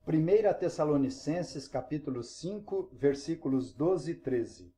1 Tessalonicenses capítulo 5, versículos 12 e 13.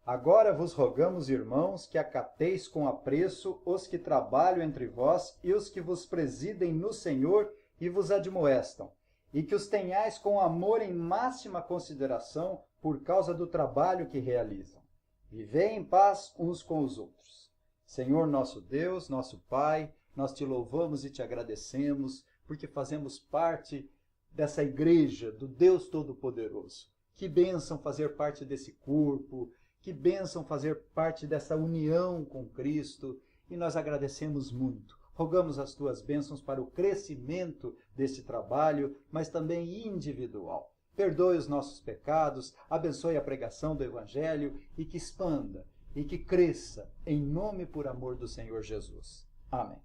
Agora vos rogamos, irmãos, que acateis com apreço os que trabalham entre vós e os que vos presidem no Senhor e vos admoestam, e que os tenhais com amor em máxima consideração por causa do trabalho que realizam. Vivei em paz uns com os outros. Senhor nosso Deus, nosso Pai, nós te louvamos e te agradecemos porque fazemos parte dessa igreja do Deus Todo-Poderoso. Que bênção fazer parte desse corpo, que bênção fazer parte dessa união com Cristo, e nós agradecemos muito. Rogamos as tuas bênçãos para o crescimento desse trabalho, mas também individual. Perdoe os nossos pecados, abençoe a pregação do Evangelho e que expanda e que cresça em nome e por amor do Senhor Jesus. Amém.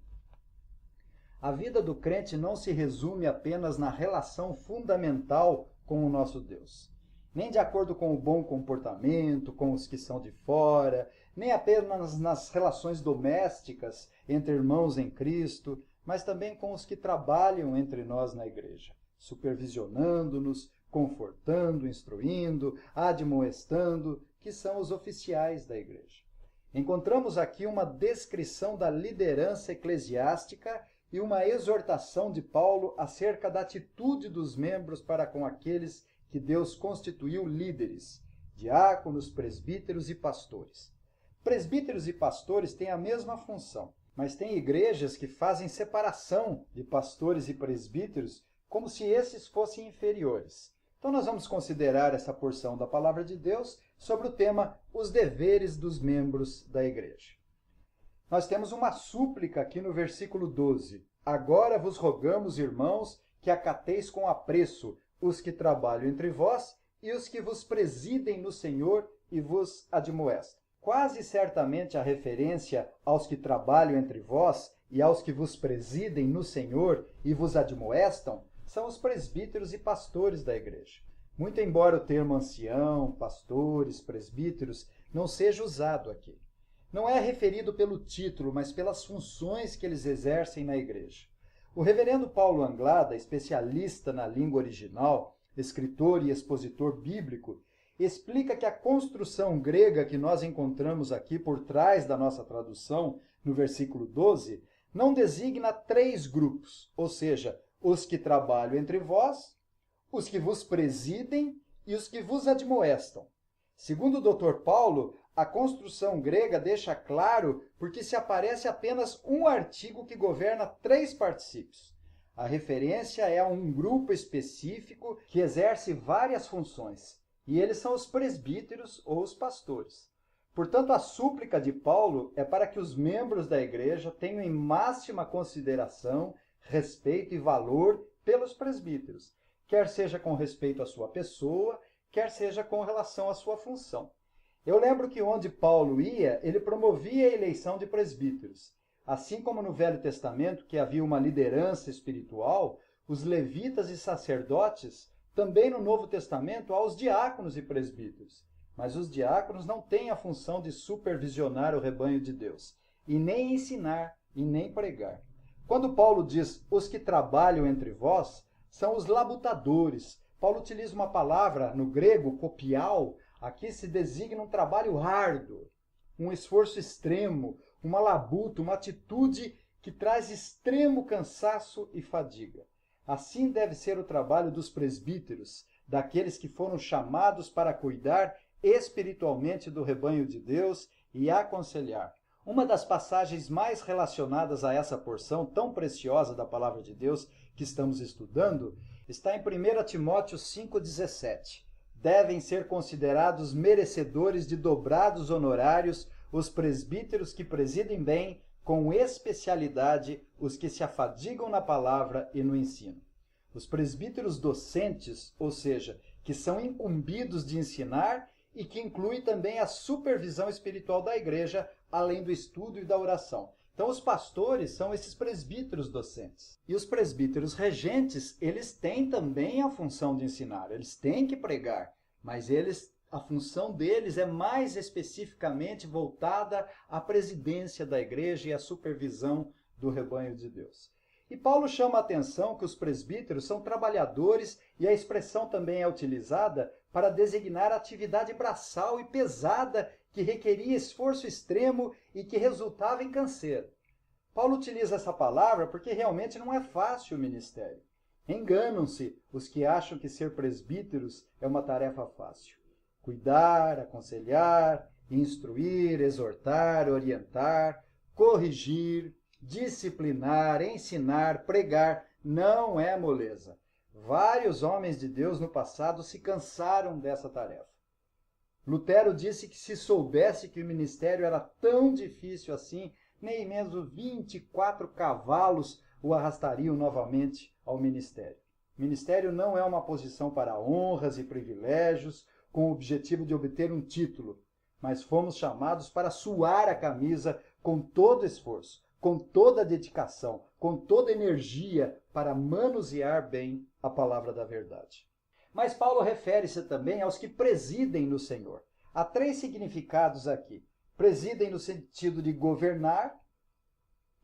A vida do crente não se resume apenas na relação fundamental com o nosso Deus, nem de acordo com o bom comportamento, com os que são de fora, nem apenas nas relações domésticas entre irmãos em Cristo, mas também com os que trabalham entre nós na igreja, supervisionando-nos, confortando, instruindo, admoestando, que são os oficiais da igreja. Encontramos aqui uma descrição da liderança eclesiástica e uma exortação de Paulo acerca da atitude dos membros para com aqueles que Deus constituiu líderes, diáconos, presbíteros e pastores. Presbíteros e pastores têm a mesma função, mas tem igrejas que fazem separação de pastores e presbíteros como se esses fossem inferiores. Então nós vamos considerar essa porção da palavra de Deus sobre o tema os deveres dos membros da igreja. Nós temos uma súplica aqui no versículo 12. Agora vos rogamos, irmãos, que acateis com apreço os que trabalham entre vós e os que vos presidem no Senhor e vos admoestam. Quase certamente a referência aos que trabalham entre vós e aos que vos presidem no Senhor e vos admoestam são os presbíteros e pastores da igreja. Muito embora o termo ancião, pastores, presbíteros não seja usado aqui. Não é referido pelo título, mas pelas funções que eles exercem na igreja. O reverendo Paulo Anglada, especialista na língua original, escritor e expositor bíblico, explica que a construção grega que nós encontramos aqui por trás da nossa tradução, no versículo 12, não designa três grupos, ou seja, os que trabalham entre vós, os que vos presidem e os que vos admoestam. Segundo o Dr. Paulo, a construção grega deixa claro porque se aparece apenas um artigo que governa três particípios. A referência é a um grupo específico que exerce várias funções, e eles são os presbíteros ou os pastores. Portanto, a súplica de Paulo é para que os membros da igreja tenham em máxima consideração, respeito e valor pelos presbíteros, quer seja com respeito à sua pessoa, quer seja com relação à sua função. Eu lembro que onde Paulo ia, ele promovia a eleição de presbíteros. Assim como no Velho Testamento, que havia uma liderança espiritual, os levitas e sacerdotes, também no Novo Testamento há os diáconos e presbíteros. Mas os diáconos não têm a função de supervisionar o rebanho de Deus, e nem ensinar, e nem pregar. Quando Paulo diz os que trabalham entre vós, são os labutadores. Paulo utiliza uma palavra no grego, kopial. Aqui se designa um trabalho árduo, um esforço extremo, uma labuta, uma atitude que traz extremo cansaço e fadiga. Assim deve ser o trabalho dos presbíteros, daqueles que foram chamados para cuidar espiritualmente do rebanho de Deus e aconselhar. Uma das passagens mais relacionadas a essa porção tão preciosa da palavra de Deus que estamos estudando está em 1 Timóteo 5,17. Devem ser considerados merecedores de dobrados honorários os presbíteros que presidem bem, com especialidade os que se afadigam na palavra e no ensino. Os presbíteros docentes, ou seja, que são incumbidos de ensinar e que inclui também a supervisão espiritual da igreja, além do estudo e da oração. Então, os pastores são esses presbíteros docentes. E os presbíteros regentes, eles têm também a função de ensinar, eles têm que pregar, mas a função deles é mais especificamente voltada à presidência da igreja e à supervisão do rebanho de Deus. E Paulo chama a atenção que os presbíteros são trabalhadores e a expressão também é utilizada para designar a atividade braçal e pesada que requeria esforço extremo e que resultava em canseiro. Paulo utiliza essa palavra porque realmente não é fácil o ministério. Enganam-se os que acham que ser presbíteros é uma tarefa fácil. Cuidar, aconselhar, instruir, exortar, orientar, corrigir, disciplinar, ensinar, pregar, não é moleza. Vários homens de Deus no passado se cansaram dessa tarefa. Lutero disse que se soubesse que o ministério era tão difícil assim, nem mesmo 24 cavalos o arrastariam novamente ao ministério. Ministério não é uma posição para honras e privilégios com o objetivo de obter um título, mas fomos chamados para suar a camisa com todo esforço, com toda dedicação, com toda energia para manusear bem a palavra da verdade. Mas Paulo refere-se também aos que presidem no Senhor. Há 3 significados aqui. Presidem no sentido de governar,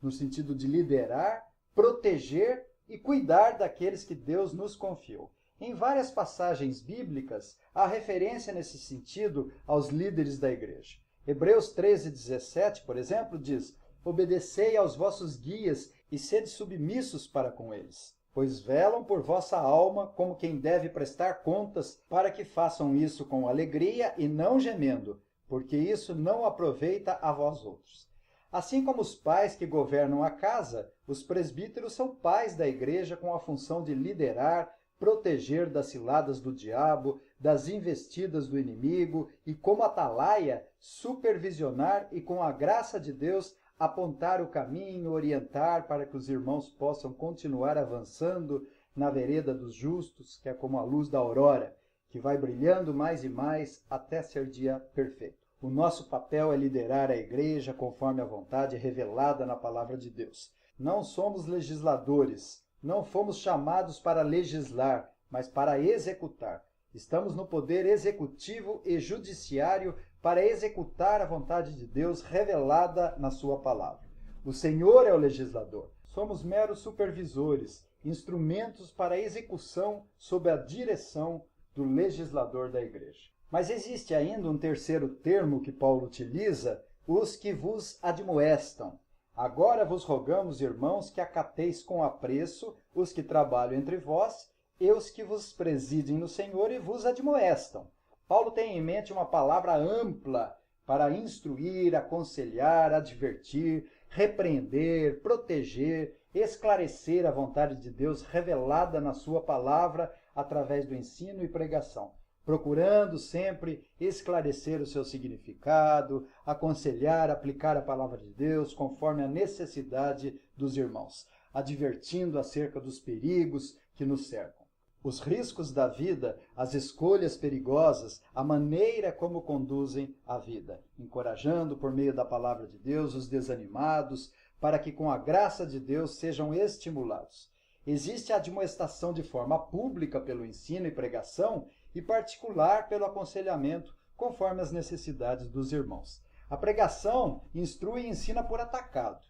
no sentido de liderar, proteger e cuidar daqueles que Deus nos confiou. Em várias passagens bíblicas, há referência nesse sentido aos líderes da igreja. Hebreus 13:17, por exemplo, diz: obedecei aos vossos guias e sede submissos para com eles, pois velam por vossa alma como quem deve prestar contas, para que façam isso com alegria e não gemendo, porque isso não aproveita a vós outros. Assim como os pais que governam a casa, os presbíteros são pais da igreja com a função de liderar, proteger das ciladas do diabo, das investidas do inimigo e, como atalaia, supervisionar e, com a graça de Deus, apontar o caminho, orientar para que os irmãos possam continuar avançando na vereda dos justos, que é como a luz da aurora, que vai brilhando mais e mais até ser dia perfeito. O nosso papel é liderar a igreja conforme a vontade revelada na palavra de Deus. Não somos legisladores, não fomos chamados para legislar, mas para executar. Estamos no poder executivo e judiciário para executar a vontade de Deus revelada na sua palavra. O Senhor é o legislador. Somos meros supervisores, instrumentos para a execução sob a direção do legislador da igreja. Mas existe ainda um terceiro termo que Paulo utiliza, os que vos admoestam. Agora vos rogamos, irmãos, que acateis com apreço os que trabalham entre vós e os que vos presidem no Senhor e vos admoestam. Paulo tem em mente uma palavra ampla para instruir, aconselhar, advertir, repreender, proteger, esclarecer a vontade de Deus revelada na sua palavra através do ensino e pregação, procurando sempre esclarecer o seu significado, aconselhar, aplicar a palavra de Deus conforme a necessidade dos irmãos, advertindo acerca dos perigos que nos cercam. Os riscos da vida, as escolhas perigosas, a maneira como conduzem a vida, encorajando por meio da palavra de Deus os desanimados, para que com a graça de Deus sejam estimulados. Existe a admoestação de forma pública pelo ensino e pregação e particular pelo aconselhamento, conforme as necessidades dos irmãos. A pregação instrui e ensina por atacado.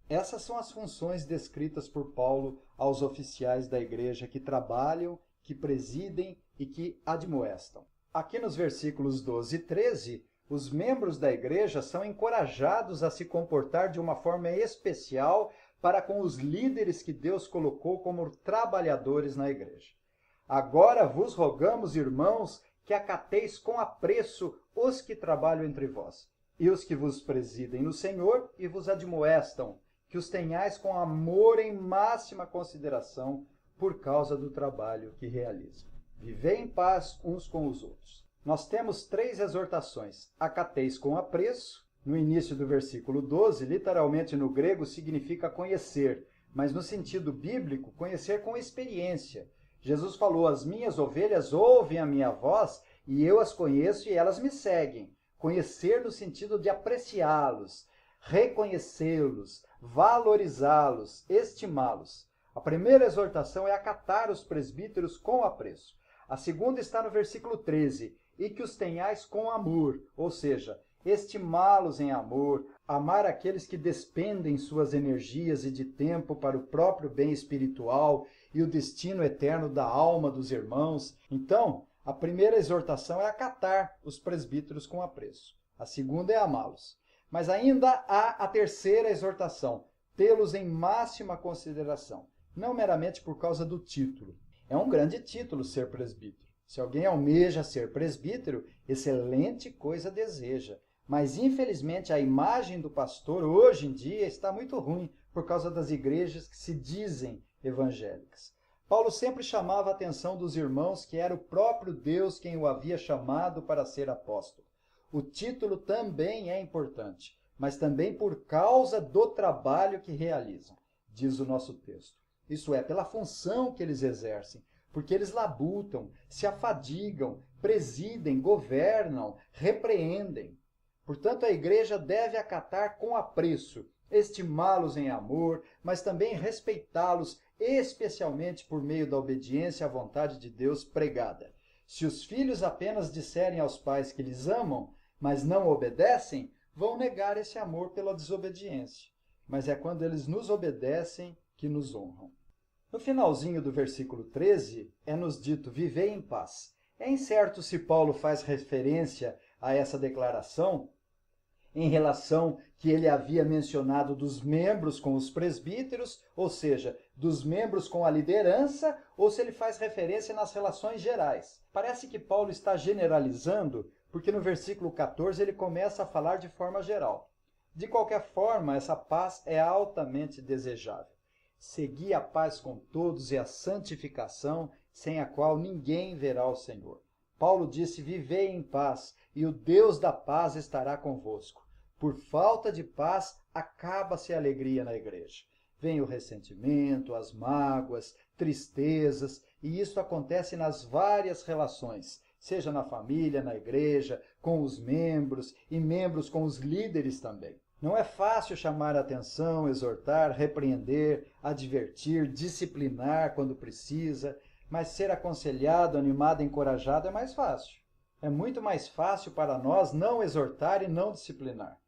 Essas são as funções descritas por Paulo aos oficiais da igreja que trabalham, que presidem e que admoestam. Aqui nos versículos 12 e 13, os membros da igreja são encorajados a se comportar de uma forma especial para com os líderes que Deus colocou como trabalhadores na igreja. Agora vos rogamos, irmãos, que acateis com apreço os que trabalham entre vós, e os que vos presidem no Senhor e vos admoestam, que os tenhais com amor em máxima consideração por causa do trabalho que realizam. Vivei em paz uns com os outros. Nós temos 3 exortações. Acateis com apreço. No início do versículo 12, literalmente no grego, significa conhecer, mas no sentido bíblico, conhecer com experiência. Jesus falou, as minhas ovelhas ouvem a minha voz e eu as conheço e elas me seguem. Conhecer no sentido de apreciá-los, reconhecê-los, valorizá-los, estimá-los. A primeira exortação é acatar os presbíteros com apreço. A segunda está no versículo 13, e que os tenhais com amor, ou seja, estimá-los em amor, amar aqueles que despendem suas energias e de tempo para o próprio bem espiritual e o destino eterno da alma dos irmãos. Então, a primeira exortação é acatar os presbíteros com apreço. A segunda é amá-los. Mas ainda há a terceira exortação, tê-los em máxima consideração, não meramente por causa do título. É um grande título ser presbítero. Se alguém almeja ser presbítero, excelente coisa deseja. Mas, infelizmente, a imagem do pastor hoje em dia está muito ruim por causa das igrejas que se dizem evangélicas. Paulo sempre chamava a atenção dos irmãos que era o próprio Deus quem o havia chamado para ser apóstolo. O título também é importante, mas também por causa do trabalho que realizam, diz o nosso texto. Isso é, pela função que eles exercem, porque eles labutam, se afadigam, presidem, governam, repreendem. Portanto, a igreja deve acatar com apreço, estimá-los em amor, mas também respeitá-los, especialmente por meio da obediência à vontade de Deus pregada. Se os filhos apenas disserem aos pais que lhes amam, mas não obedecem, vão negar esse amor pela desobediência. Mas é quando eles nos obedecem que nos honram. No finalzinho do versículo 13, é-nos dito, vivei em paz. É incerto se Paulo faz referência a essa declaração em relação que ele havia mencionado dos membros com os presbíteros, ou seja, dos membros com a liderança, ou se ele faz referência nas relações gerais. Parece que Paulo está generalizando, porque no versículo 14 ele começa a falar de forma geral. De qualquer forma, essa paz é altamente desejável. Segui a paz com todos e a santificação, sem a qual ninguém verá o Senhor. Paulo disse, vivei em paz, e o Deus da paz estará convosco. Por falta de paz, acaba-se a alegria na igreja. Vem o ressentimento, as mágoas, tristezas, e isso acontece nas várias relações, seja na família, na igreja, com os membros e membros com os líderes também. Não é fácil chamar a atenção, exortar, repreender, advertir, disciplinar quando precisa, mas ser aconselhado, animado, encorajado é mais fácil. É muito mais fácil para nós não exortar e não disciplinar.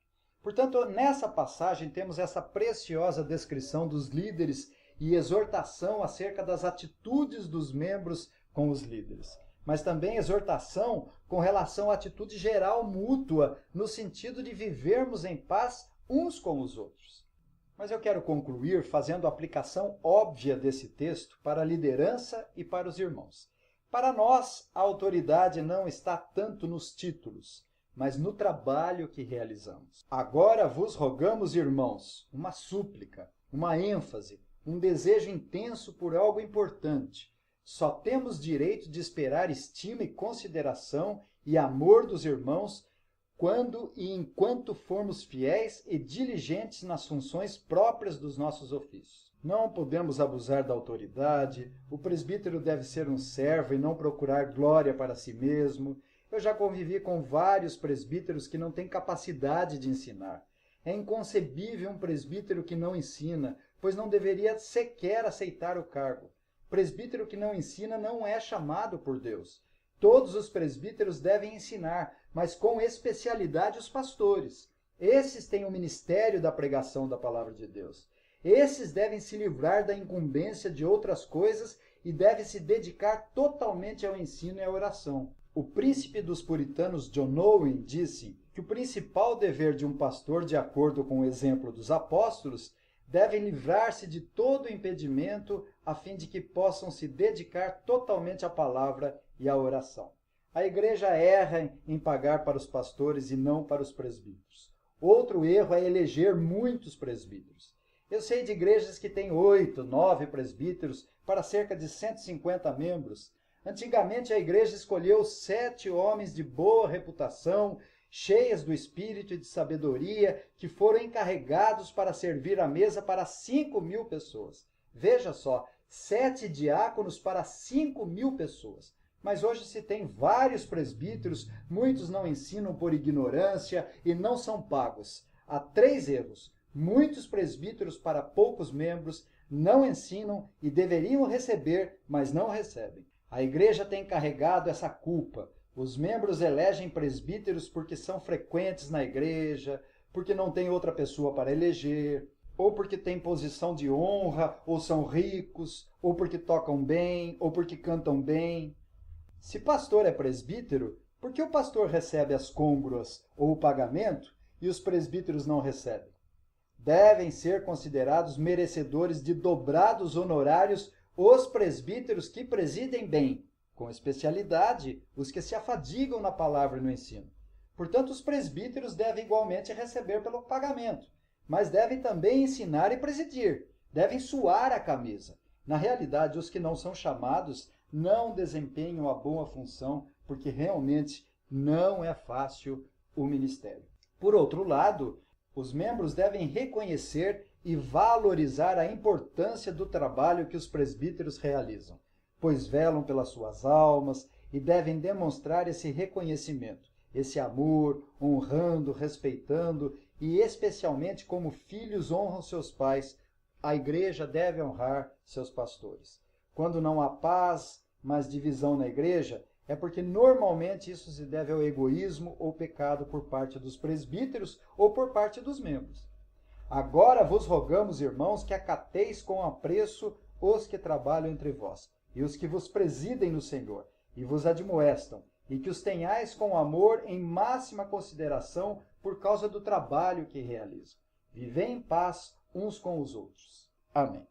Portanto, nessa passagem temos essa preciosa descrição dos líderes e exortação acerca das atitudes dos membros com os líderes. Mas também exortação com relação à atitude geral mútua, no sentido de vivermos em paz uns com os outros. Mas eu quero concluir fazendo a aplicação óbvia desse texto para a liderança e para os irmãos. Para nós, a autoridade não está tanto nos títulos, mas no trabalho que realizamos. Agora vos rogamos, irmãos, uma súplica, uma ênfase, um desejo intenso por algo importante. Só temos direito de esperar estima e consideração e amor dos irmãos quando e enquanto formos fiéis e diligentes nas funções próprias dos nossos ofícios. Não podemos abusar da autoridade, o presbítero deve ser um servo e não procurar glória para si mesmo. Eu já convivi com vários presbíteros que não têm capacidade de ensinar. É inconcebível um presbítero que não ensina, pois não deveria sequer aceitar o cargo. Presbítero que não ensina não é chamado por Deus. Todos os presbíteros devem ensinar, mas com especialidade os pastores. Esses têm o ministério da pregação da palavra de Deus. Esses devem se livrar da incumbência de outras coisas e devem se dedicar totalmente ao ensino e à oração. O príncipe dos puritanos John Owen disse que o principal dever de um pastor, de acordo com o exemplo dos apóstolos, deve livrar-se de todo impedimento a fim de que possam se dedicar totalmente à palavra e à oração. A igreja erra em pagar para os pastores e não para os presbíteros. Outro erro é eleger muitos presbíteros. Eu sei de igrejas que têm 8, 9 presbíteros para cerca de 150 membros. Antigamente a igreja escolheu 7 homens de boa reputação, cheias do espírito e de sabedoria, que foram encarregados para servir a mesa para 5.000 pessoas. Veja só, 7 diáconos para 5.000 pessoas. Mas hoje se tem vários presbíteros, muitos não ensinam por ignorância e não são pagos. Há 3 erros. Muitos presbíteros para poucos membros não ensinam e deveriam receber, mas não recebem. A igreja tem carregado essa culpa. Os membros elegem presbíteros porque são frequentes na igreja, porque não tem outra pessoa para eleger, ou porque tem posição de honra, ou são ricos, ou porque tocam bem, ou porque cantam bem. Se pastor é presbítero, por que o pastor recebe as côngruas ou o pagamento e os presbíteros não recebem? Devem ser considerados merecedores de dobrados honorários os presbíteros que presidem bem, com especialidade os que se afadigam na palavra e no ensino. Portanto, os presbíteros devem igualmente receber pelo pagamento, mas devem também ensinar e presidir, devem suar a camisa. Na realidade, os que não são chamados não desempenham a boa função, porque realmente não é fácil o ministério. Por outro lado, os membros devem reconhecer e valorizar a importância do trabalho que os presbíteros realizam, pois velam pelas suas almas e devem demonstrar esse reconhecimento, esse amor, honrando, respeitando e especialmente como filhos honram seus pais, a igreja deve honrar seus pastores. Quando não há paz, mas divisão na igreja, é porque normalmente isso se deve ao egoísmo ou pecado por parte dos presbíteros ou por parte dos membros. Agora vos rogamos, irmãos, que acateis com apreço os que trabalham entre vós, e os que vos presidem no Senhor, e vos admoestam, e que os tenhais com amor em máxima consideração por causa do trabalho que realizam. Vivei em paz uns com os outros. Amém.